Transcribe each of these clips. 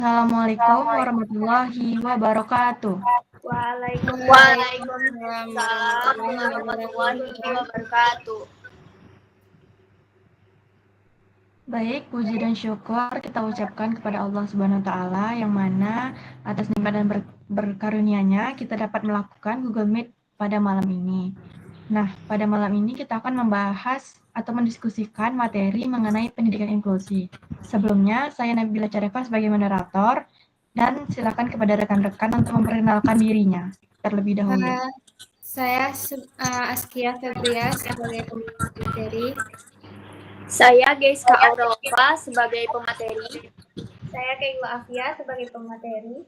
Assalamualaikum warahmatullahi wabarakatuh. Waalaikumsalam warahmatullahi wabarakatuh. Baik, puji dan syukur kita ucapkan kepada Allah Subhanahu wa taala yang mana atas nikmat dan berkarunia-Nya kita dapat melakukan Google Meet pada malam ini. Nah, pada malam ini kita akan membahas atau mendiskusikan materi mengenai pendidikan inklusi. Sebelumnya, saya Nabila Carefa sebagai moderator dan silakan kepada rekan-rekan untuk memperkenalkan dirinya terlebih dahulu. Saya Askia Febria sebagai pemateri. Saya Geiska Aurelova sebagai pemateri. Saya Keila Afia sebagai pemateri.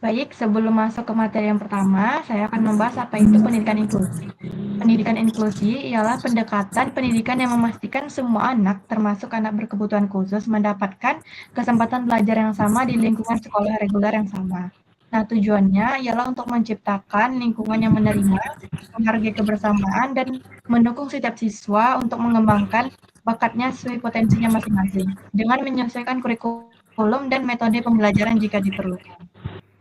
Baik, sebelum masuk ke materi yang pertama, saya akan membahas apa itu pendidikan inklusi. Pendidikan inklusi ialah pendekatan pendidikan yang memastikan semua anak, termasuk anak berkebutuhan khusus, mendapatkan kesempatan belajar yang sama di lingkungan sekolah reguler yang sama. Nah, tujuannya ialah untuk menciptakan lingkungan yang menerima, menghargai kebersamaan, dan mendukung setiap siswa untuk mengembangkan bakatnya sesuai potensinya masing-masing, dengan menyesuaikan kurikulum dan metode pembelajaran jika diperlukan.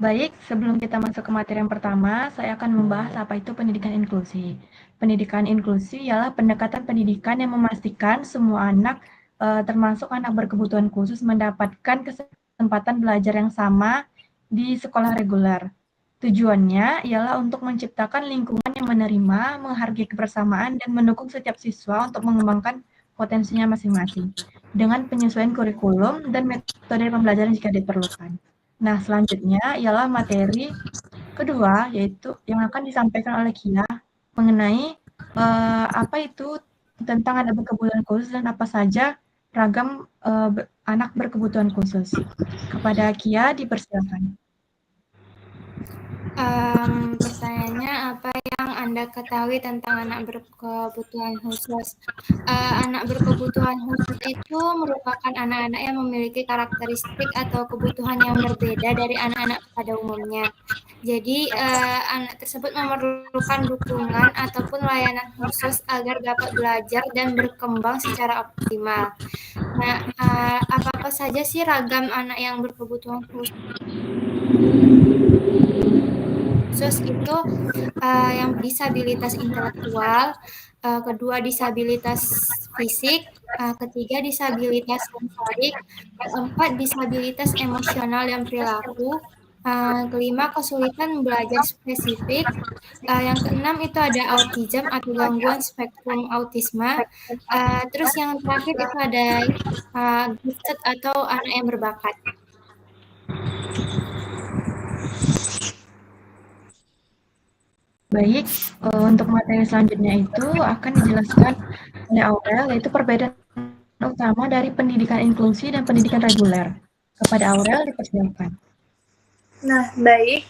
Baik, sebelum kita masuk ke materi yang pertama, saya akan membahas apa itu pendidikan inklusi. Pendidikan inklusi ialah pendekatan pendidikan yang memastikan semua anak, termasuk anak berkebutuhan khusus, mendapatkan kesempatan belajar yang sama di sekolah reguler. Tujuannya ialah untuk menciptakan lingkungan yang menerima, menghargai kebersamaan, dan mendukung setiap siswa untuk mengembangkan potensinya masing-masing, dengan penyesuaian kurikulum dan metode pembelajaran jika diperlukan. Nah, selanjutnya ialah materi kedua, yaitu yang akan disampaikan oleh Kia mengenai apa itu tentang anak berkebutuhan khusus dan apa saja ragam anak berkebutuhan khusus. Kepada Kia, dipersilakan. Pertanyaannya, apa yang Anda ketahui tentang anak berkebutuhan khusus? Anak berkebutuhan khusus itu merupakan anak-anak yang memiliki karakteristik atau kebutuhan yang berbeda dari anak-anak pada umumnya. Jadi, anak tersebut memerlukan dukungan ataupun layanan khusus agar dapat belajar dan berkembang secara optimal. Nah, apa saja sih ragam anak yang berkebutuhan khusus itu? Yang disabilitas intelektual, kedua disabilitas fisik, ketiga disabilitas sensorik, keempat disabilitas emosional dan perilaku, kelima kesulitan belajar spesifik, yang keenam itu ada autism atau gangguan spektrum autisme, terus yang terakhir itu ada gifted atau anak yang berbakat. Baik, untuk materi selanjutnya itu akan dijelaskan oleh Aurel, yaitu perbedaan utama dari pendidikan inklusi dan pendidikan reguler. Kepada Aurel, dipersilakan. Nah, baik.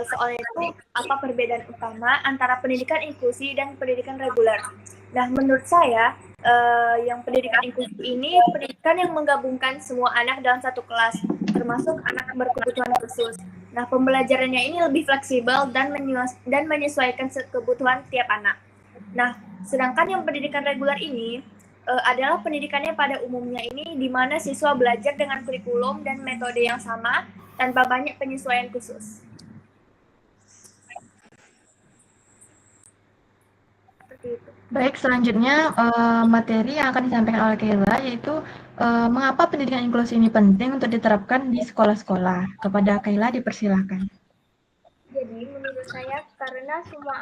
Soal itu, apa perbedaan utama antara pendidikan inklusi dan pendidikan reguler? Nah, menurut saya, yang pendidikan inklusi ini pendidikan yang menggabungkan semua anak dalam satu kelas, termasuk anak berkebutuhan khusus. Nah, pembelajarannya ini lebih fleksibel dan menyesuaikan kebutuhan tiap anak. Nah, sedangkan yang pendidikan reguler ini adalah pendidikannya pada umumnya ini di mana siswa belajar dengan kurikulum dan metode yang sama tanpa banyak penyesuaian khusus. Seperti itu. Baik, selanjutnya materi yang akan disampaikan oleh Keila yaitu mengapa pendidikan inklusi ini penting untuk diterapkan di sekolah-sekolah. Kepada Keila, dipersilakan. Jadi, menurut saya, karena semua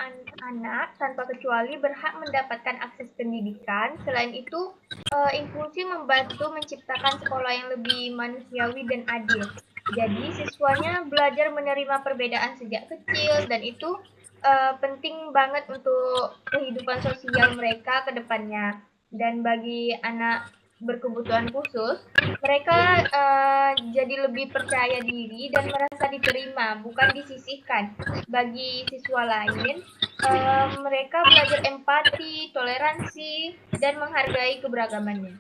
anak tanpa kecuali berhak mendapatkan akses pendidikan. Selain itu, inklusi membantu menciptakan sekolah yang lebih manusiawi dan adil. Jadi, siswanya belajar menerima perbedaan sejak kecil, dan itu penting banget untuk kehidupan sosial mereka ke depannya. Dan bagi anak berkebutuhan khusus, mereka jadi lebih percaya diri dan merasa diterima, bukan disisihkan. Bagi siswa lain, mereka belajar empati, toleransi, dan menghargai keberagamannya.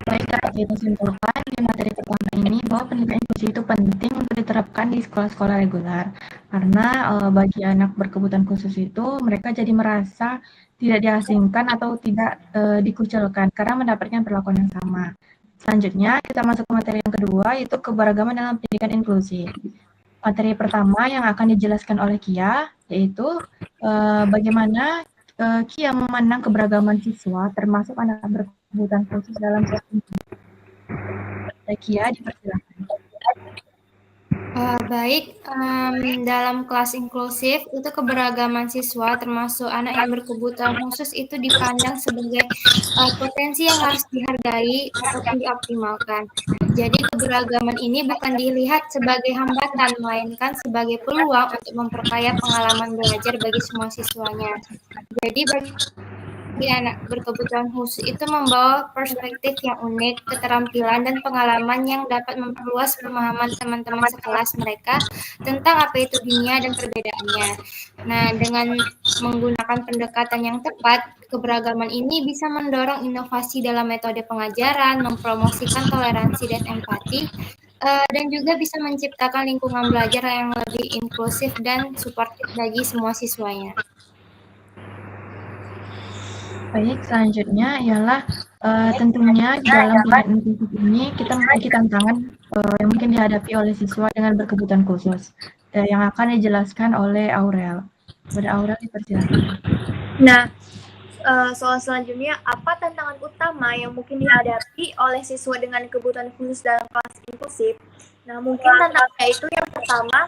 Baik, dapat kita simpulkan di materi pertama ini bahwa pendidikan inklusi itu penting untuk diterapkan di sekolah-sekolah reguler. Karena bagi anak berkebutuhan khusus itu, mereka jadi merasa tidak diasingkan atau tidak dikucilkan karena mendapatkan perlakuan yang sama. Selanjutnya, kita masuk ke materi yang kedua, yaitu keberagaman dalam pendidikan inklusi. Materi pertama yang akan dijelaskan oleh Kia, yaitu bagaimana Kia memandang keberagaman siswa, termasuk anak berkebutuhan khusus dalam kelas. Kia, dipersilakan. Baik, dalam kelas inklusif itu keberagaman siswa termasuk anak yang berkebutuhan khusus itu dipandang sebagai potensi yang harus dihargai ataupun dioptimalkan. Jadi keberagaman ini bukan dilihat sebagai hambatan, melainkan sebagai peluang untuk memperkaya pengalaman belajar bagi semua siswanya. Jadi bagi anak berkebutuhan khusus itu membawa perspektif yang unik, keterampilan, dan pengalaman yang dapat memperluas pemahaman teman-teman sekelas mereka tentang apa itu dunia dan perbedaannya. Nah, dengan menggunakan pendekatan yang tepat, keberagaman ini bisa mendorong inovasi dalam metode pengajaran, mempromosikan toleransi dan empati, dan juga bisa menciptakan lingkungan belajar yang lebih inklusif dan suportif bagi semua siswanya. Baik, selanjutnya ialah tentunya di dalam pendidikan inklusif ini kita memiliki tantangan yang mungkin dihadapi oleh siswa dengan berkebutuhan khusus yang akan dijelaskan oleh Aurel. Kepada Aurel, dipersilakan. Nah, soal selanjutnya, apa tantangan utama yang mungkin dihadapi oleh siswa dengan kebutuhan khusus dalam kelas inklusif? Nah, mungkin tantangannya itu yang pertama,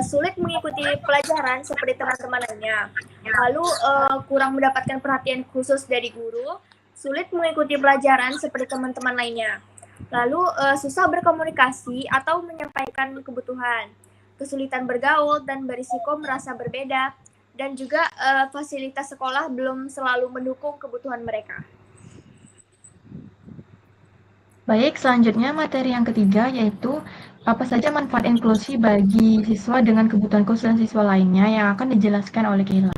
sulit mengikuti pelajaran seperti teman-teman lainnya. Lalu kurang mendapatkan perhatian khusus dari guru, sulit mengikuti pelajaran seperti teman-teman lainnya. Lalu susah berkomunikasi atau menyampaikan kebutuhan, kesulitan bergaul dan berisiko merasa berbeda, dan juga fasilitas sekolah belum selalu mendukung kebutuhan mereka. Baik, selanjutnya materi yang ketiga yaitu apa saja manfaat inklusi bagi siswa dengan kebutuhan khusus dan siswa lainnya yang akan dijelaskan oleh Keila.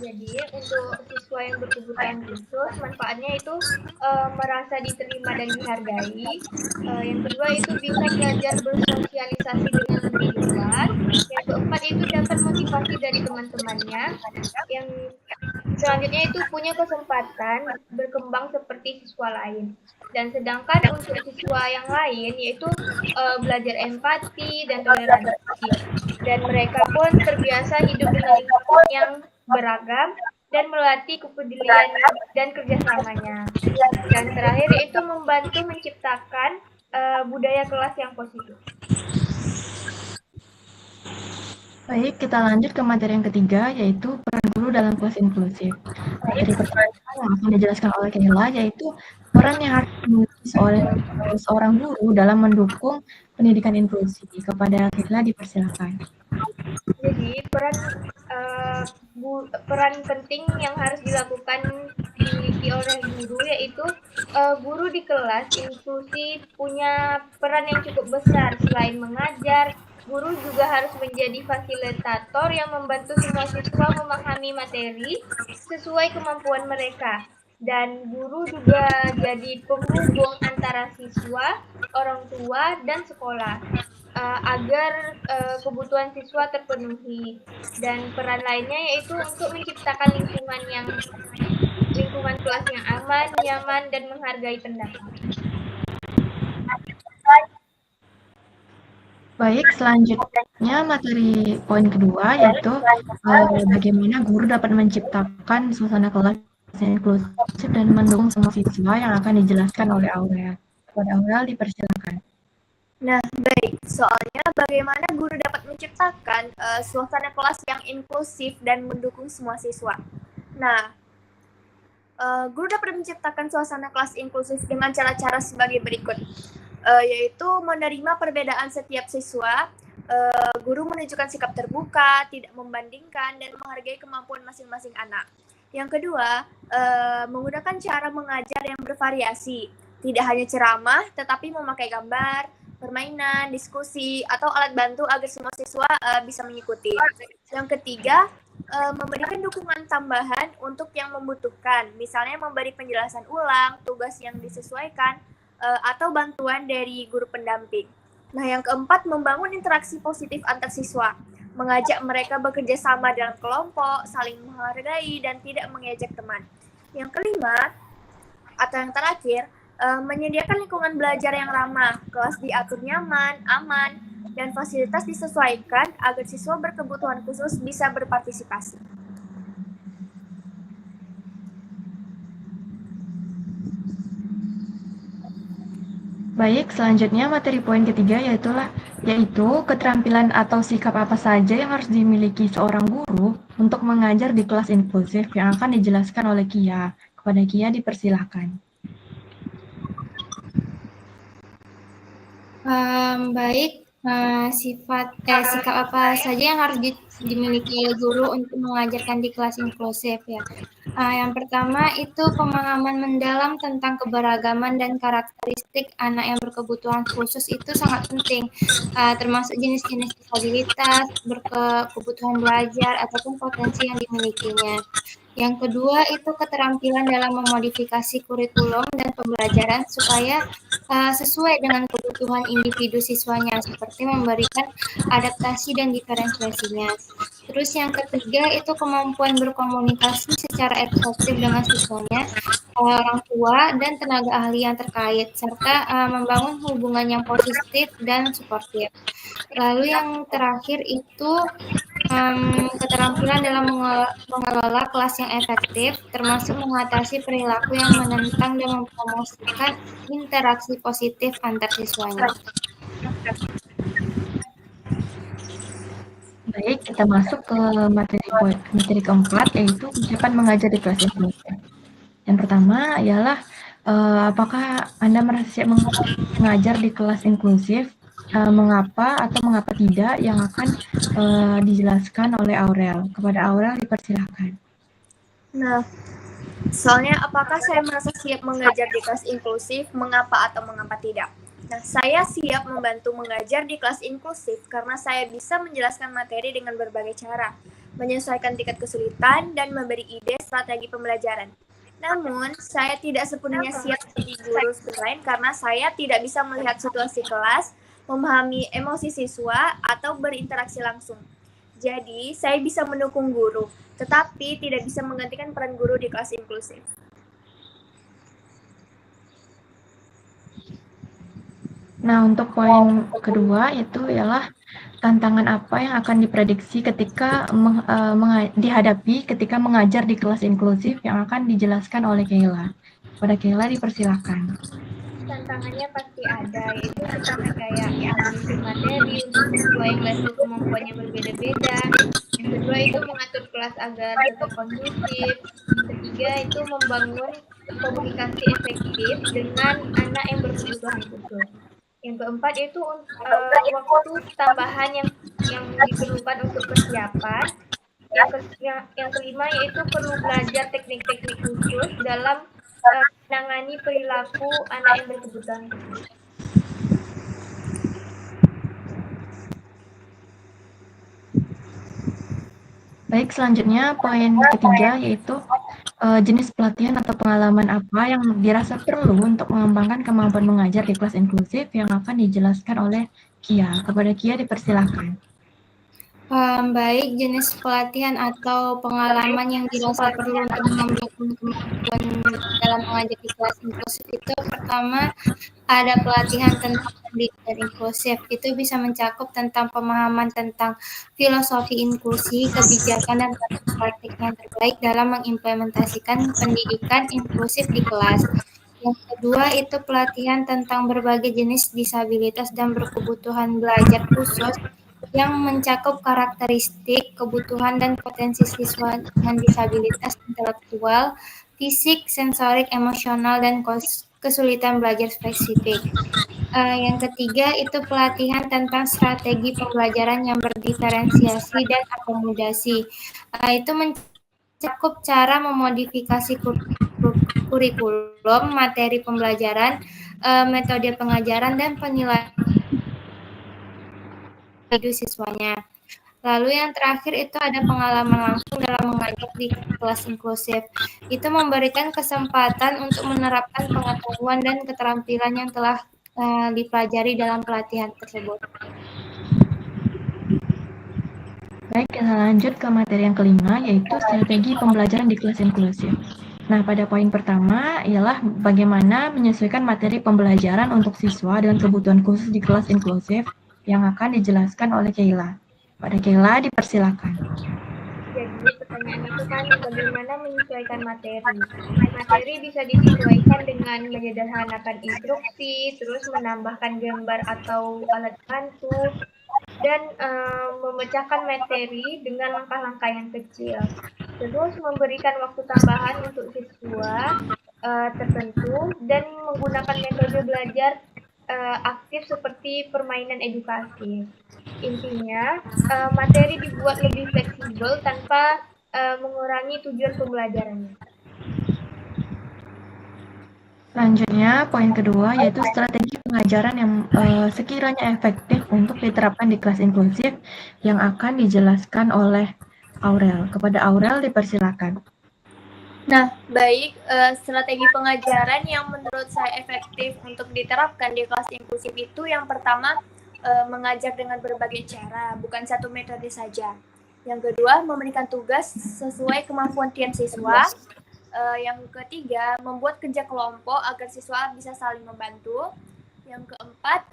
Jadi untuk siswa yang berkebutuhan khusus, manfaatnya itu merasa diterima dan dihargai. Yang kedua itu bisa belajar bersosialisasi dengan lebih luas. Yang keempat itu dapat motivasi dari teman-temannya. Yang selanjutnya itu punya kesempatan berkembang seperti siswa lain. Dan sedangkan untuk siswa yang lain yaitu belajar empati dan toleransi. Dan mereka pun terbiasa hidup dengan lingkungan yang beragam dan melatih kepedulian dan kerjasamanya. Dan terakhir itu membantu menciptakan budaya kelas yang positif. Baik, kita lanjut ke materi yang ketiga, yaitu peran guru dalam kelas inklusif. Materi pertama yang akan dijelaskan oleh Keila, yaitu peran yang harus dimiliki oleh seorang guru dalam mendukung pendidikan inklusi. Kepada Keila, dipersilakan. Jadi peran penting yang harus dilakukan dimiliki oleh guru yaitu guru di kelas inklusi punya peran yang cukup besar. Selain mengajar, guru juga harus menjadi fasilitator yang membantu semua siswa memahami materi sesuai kemampuan mereka. Dan guru juga jadi penghubung antara siswa, orang tua, dan sekolah agar kebutuhan siswa terpenuhi. Dan peran lainnya yaitu untuk menciptakan lingkungan kelas yang aman, nyaman, dan menghargai pendapat. Baik, selanjutnya materi poin kedua yaitu bagaimana guru dapat menciptakan suasana kelas yang inklusif dan mendukung semua siswa yang akan dijelaskan oleh Aurel. Kepada Aurel, dipersilakan. Nah, baik. Soalnya bagaimana guru dapat menciptakan suasana kelas yang inklusif dan mendukung semua siswa. Nah, guru dapat menciptakan suasana kelas inklusif dengan cara-cara sebagai berikut. Yaitu menerima perbedaan setiap siswa, guru menunjukkan sikap terbuka, tidak membandingkan, dan menghargai kemampuan masing-masing anak. Yang kedua, menggunakan cara mengajar yang bervariasi, tidak hanya ceramah, tetapi memakai gambar, permainan, diskusi, atau alat bantu agar semua siswa bisa mengikuti. Yang ketiga, memberikan dukungan tambahan untuk yang membutuhkan, misalnya memberi penjelasan ulang, tugas yang disesuaikan, atau bantuan dari guru pendamping. Nah, yang keempat, membangun interaksi positif antar siswa. mengajak mereka bekerja sama dalam kelompok, saling menghargai, dan tidak mengejek teman. Yang kelima, atau yang terakhir, menyediakan lingkungan belajar yang ramah, kelas diatur nyaman, aman, dan fasilitas disesuaikan agar siswa berkebutuhan khusus bisa berpartisipasi. Baik, selanjutnya materi poin ketiga yaitu keterampilan atau sikap apa saja yang harus dimiliki seorang guru untuk mengajar di kelas inklusif yang akan dijelaskan oleh Kia. Kepada Kia dipersilahkan. Baik, sikap apa saja yang harus dimiliki oleh guru untuk mengajarkan di kelas inklusif ya. Yang pertama itu pemahaman mendalam tentang keberagaman dan karakteristik anak yang berkebutuhan khusus itu sangat penting, termasuk jenis-jenis disabilitas, berkebutuhan belajar, ataupun potensi yang dimilikinya. Yang kedua itu keterampilan dalam memodifikasi kurikulum dan pembelajaran supaya sesuai dengan kebutuhan individu siswanya, seperti memberikan adaptasi dan diferensiasinya. Terus yang ketiga itu kemampuan berkomunikasi secara efektif dengan siswanya, orang tua, dan tenaga ahli yang terkait, serta membangun hubungan yang positif dan suportif. Lalu yang terakhir itu keterampilan dalam mengelola kelas yang efektif, termasuk mengatasi perilaku yang menentang dan mempromosikan interaksi positif antar siswanya. Baik, kita masuk ke materi keempat, yaitu kesiapan mengajar di kelas inklusif. Yang pertama ialah apakah Anda merasa siap mengajar di kelas inklusif? Mengapa atau mengapa tidak yang akan dijelaskan oleh Aurel. Kepada Aurel dipersilahkan. Nah, soalnya apakah saya merasa siap mengajar di kelas inklusif, mengapa atau mengapa tidak? Nah, saya siap membantu mengajar di kelas inklusif karena saya bisa menjelaskan materi dengan berbagai cara, menyesuaikan tingkat kesulitan, dan memberi ide strategi pembelajaran. Namun, saya tidak sepenuhnya siap menjadi guru lain karena saya tidak bisa melihat situasi kelas, memahami emosi siswa, atau berinteraksi langsung. Jadi, saya bisa mendukung guru, tetapi tidak bisa menggantikan peran guru di kelas inklusif. Nah, untuk poin kedua itu ialah tantangan apa yang akan diprediksi ketika dihadapi ketika mengajar di kelas inklusif yang akan dijelaskan oleh Keila. Pada Keila dipersilahkan. Tantangannya pasti ada, yaitu seperti kayak analisis materi untuk siswa yang level kemampuannya berbeda-beda. Yang kedua itu mengatur kelas agar tetap kondusif. Ketiga itu membangun komunikasi efektif dengan anak yang berkebutuhan khusus. Yang keempat itu waktu tambahan yang diperlukan untuk persiapan. Yang kelima yaitu perlu belajar teknik-teknik khusus dalam menangani perilaku anak yang berkebutuhan khusus. Baik, selanjutnya poin ketiga yaitu jenis pelatihan atau pengalaman apa yang dirasa perlu untuk mengembangkan kemampuan mengajar di kelas inklusif yang akan dijelaskan oleh Kia. Kepada Kia dipersilahkan. Baik, jenis pelatihan atau pengalaman yang dirasa perlu untuk mengembangkan kemampuan dalam mengajar di kelas inklusif itu pertama ada pelatihan tentang pendidikan inklusif. Itu bisa mencakup tentang pemahaman tentang filosofi inklusi, kebijakan, dan praktik yang terbaik dalam mengimplementasikan pendidikan inklusif di kelas. Yang kedua itu pelatihan tentang berbagai jenis disabilitas dan berkebutuhan belajar khusus yang mencakup karakteristik, kebutuhan, dan potensi siswa dengan disabilitas intelektual, fisik, sensorik, emosional, dan kesulitan belajar spesifik. Yang ketiga itu pelatihan tentang strategi pembelajaran yang berdiferensiasi dan akomodasi. Itu mencakup cara memodifikasi kurikulum, materi pembelajaran, metode pengajaran, dan penilaian siswanya. Lalu yang terakhir itu ada pengalaman langsung dalam mengajar di kelas inklusif. Itu memberikan kesempatan untuk menerapkan pengetahuan dan keterampilan yang telah dipelajari dalam pelatihan tersebut. Baik, kita lanjut ke materi yang kelima, yaitu strategi pembelajaran di kelas inklusif. Nah, pada poin pertama ialah bagaimana menyesuaikan materi pembelajaran untuk siswa dengan kebutuhan khusus di kelas inklusif yang akan dijelaskan oleh Keila. Pada Keila, dipersilakan. Jadi pertanyaan itu kan bagaimana menyesuaikan materi. Materi bisa disesuaikan dengan menyederhanakan instruksi, terus menambahkan gambar atau alat bantu, dan memecahkan materi dengan langkah-langkah yang kecil. Terus memberikan waktu tambahan untuk siswa tertentu dan menggunakan metode belajar aktif seperti permainan edukasi. Intinya, materi dibuat lebih fleksibel tanpa mengurangi tujuan pembelajarannya. Selanjutnya, poin kedua yaitu strategi pengajaran yang sekiranya efektif untuk diterapkan di kelas inklusif yang akan dijelaskan oleh Aurel. Kepada Aurel, dipersilakan. Nah, baik, strategi pengajaran yang menurut saya efektif untuk diterapkan di kelas inklusif itu yang pertama, mengajar dengan berbagai cara, bukan satu metode saja. Yang kedua, memberikan tugas sesuai kemampuan tiap siswa. Yang ketiga, membuat kerja kelompok agar siswa bisa saling membantu. Yang keempat,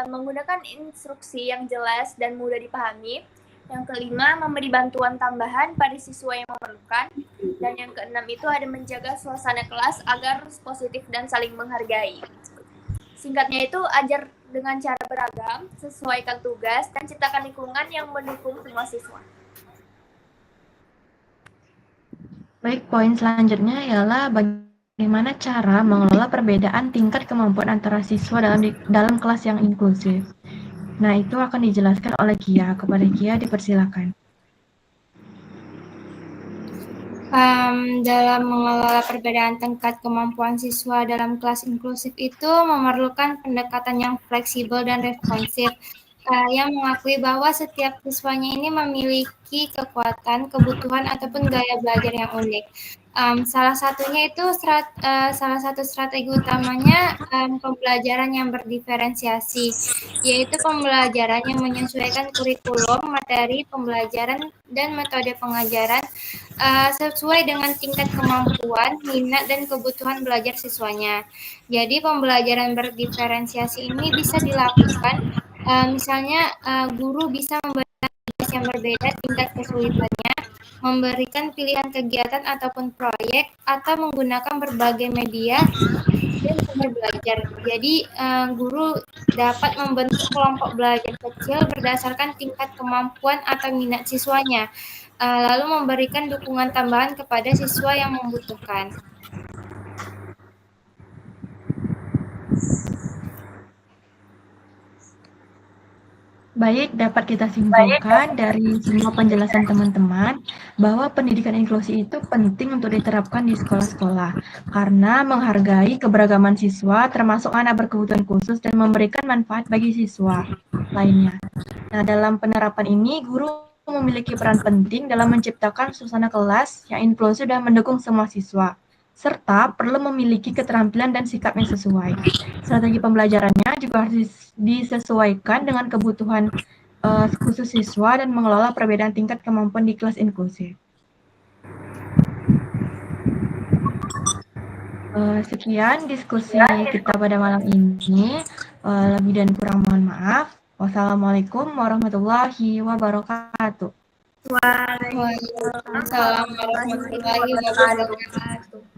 menggunakan instruksi yang jelas dan mudah dipahami. Yang kelima, memberi bantuan tambahan pada siswa yang memerlukan. Dan yang keenam itu ada menjaga suasana kelas agar positif dan saling menghargai. Singkatnya itu, ajar dengan cara beragam, sesuaikan tugas, dan ciptakan lingkungan yang mendukung semua siswa. Baik, poin selanjutnya ialah bagaimana cara mengelola perbedaan tingkat kemampuan antara siswa dalam kelas yang inklusif. Nah, itu akan dijelaskan oleh Kia. Kepada Kia, dipersilakan. Dalam mengelola perbedaan tingkat kemampuan siswa dalam kelas inklusif itu memerlukan pendekatan yang fleksibel dan responsif, yang mengakui bahwa setiap siswanya ini memiliki kekuatan, kebutuhan, ataupun gaya belajar yang unik. Salah satu strategi utamanya pembelajaran yang berdiferensiasi, yaitu pembelajaran yang menyesuaikan kurikulum, materi pembelajaran, dan metode pengajaran sesuai dengan tingkat kemampuan, minat, dan kebutuhan belajar siswanya. Jadi pembelajaran berdiferensiasi ini bisa dilakukan, misalnya guru bisa memberikan tugas yang berbeda tingkat kesulitannya, memberikan pilihan kegiatan ataupun proyek, atau menggunakan berbagai media dan sumber belajar. Jadi guru dapat membentuk kelompok belajar kecil berdasarkan tingkat kemampuan atau minat siswanya, lalu memberikan dukungan tambahan kepada siswa yang membutuhkan. Baik, dapat kita simpulkan dari semua penjelasan teman-teman bahwa pendidikan inklusi itu penting untuk diterapkan di sekolah-sekolah karena menghargai keberagaman siswa termasuk anak berkebutuhan khusus dan memberikan manfaat bagi siswa lainnya. Nah, dalam penerapan ini, guru memiliki peran penting dalam menciptakan suasana kelas yang inklusif dan mendukung semua siswa, serta perlu memiliki keterampilan dan sikap yang sesuai. Strategi pembelajarannya juga harus disesuaikan dengan kebutuhan khusus siswa dan mengelola perbedaan tingkat kemampuan di kelas inklusif. Sekian diskusi kita pada malam ini. Lebih dan kurang mohon maaf. Wassalamualaikum warahmatullahi wabarakatuh. Waalaikumsalam warahmatullahi wabarakatuh.